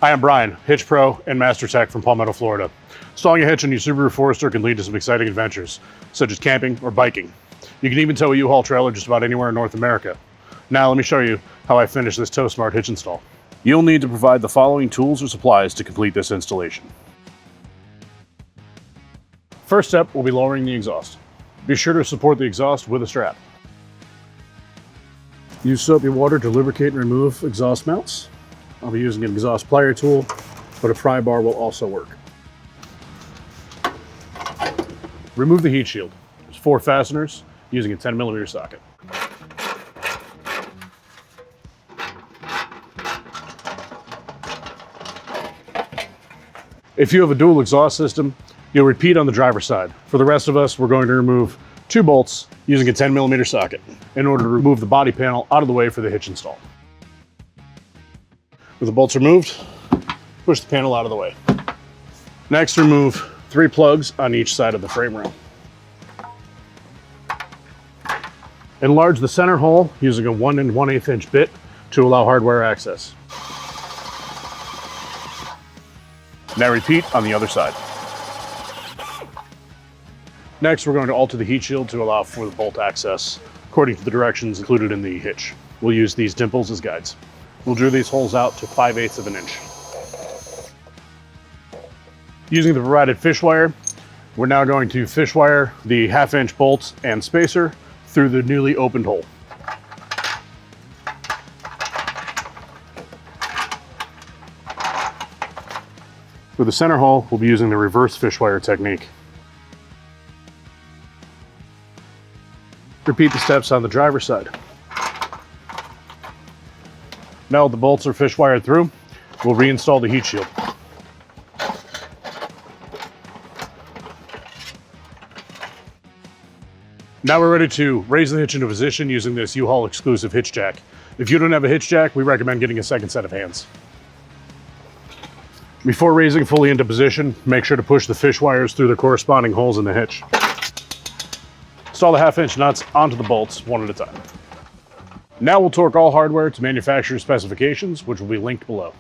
Hi, I'm Brian, Hitch Pro and Master Tech from Palmetto, Florida. Installing a hitch on your Subaru Forester can lead to some exciting adventures, such as camping or biking. You can even tow a U-Haul trailer just about anywhere in North America. Now let me show you how I finished this TowSmart hitch install. You'll need to provide the following tools or supplies to complete this installation. First step will be lowering the exhaust. Be sure to support the exhaust with a strap. Use soapy water to lubricate and remove exhaust mounts. I'll be using an exhaust plier tool, but a pry bar will also work. Remove the heat shield. There's 4 fasteners using a 10mm socket. If you have a dual exhaust system, you'll repeat on the driver's side. For the rest of us, we're going to remove 2 bolts using a 10mm socket in order to remove the body panel out of the way for the hitch install. With the bolts removed, push the panel out of the way. Next, remove 3 plugs on each side of the frame rail. Enlarge the center hole using a 1 1/8 inch bit to allow hardware access. Now repeat on the other side. Next, we're going to alter the heat shield to allow for the bolt access according to the directions included in the hitch. We'll use these dimples as guides. We'll drill these holes out to 5/8 of an inch. Using the provided fish wire, we're now going to fish wire the 1/2 inch bolts and spacer through the newly opened hole. For the center hole, we'll be using the reverse fish wire technique. Repeat the steps on the driver's side. Now the bolts are fish wired through, we'll reinstall the heat shield. Now we're ready to raise the hitch into position using this U-Haul exclusive hitch jack. If you don't have a hitch jack, we recommend getting a second set of hands. Before raising fully into position, make sure to push the fish wires through the corresponding holes in the hitch. Install the 1/2 inch nuts onto the bolts one at a time. Now we'll torque all hardware to manufacturer specifications, which will be linked below.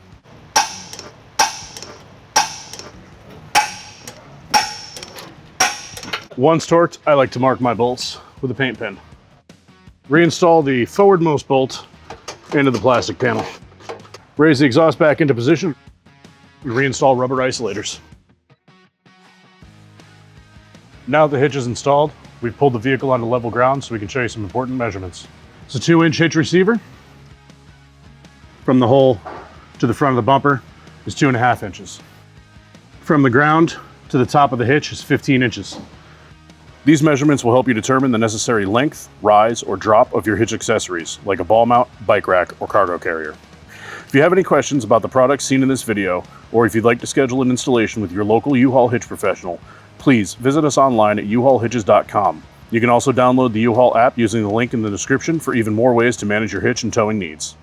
Once torqued, I like to mark my bolts with a paint pen. Reinstall the forwardmost bolt into the plastic panel. Raise the exhaust back into position and reinstall rubber isolators. Now that the hitch is installed, we've pulled the vehicle onto level ground so we can show you some important measurements. It's a 2-inch hitch receiver. From the hole to the front of the bumper is 2.5 inches. From the ground to the top of the hitch is 15 inches. These measurements will help you determine the necessary length, rise, or drop of your hitch accessories, like a ball mount, bike rack, or cargo carrier. If you have any questions about the products seen in this video, or if you'd like to schedule an installation with your local U-Haul hitch professional, please visit us online at uhaulhitches.com. You can also download the U-Haul app using the link in the description for even more ways to manage your hitch and towing needs.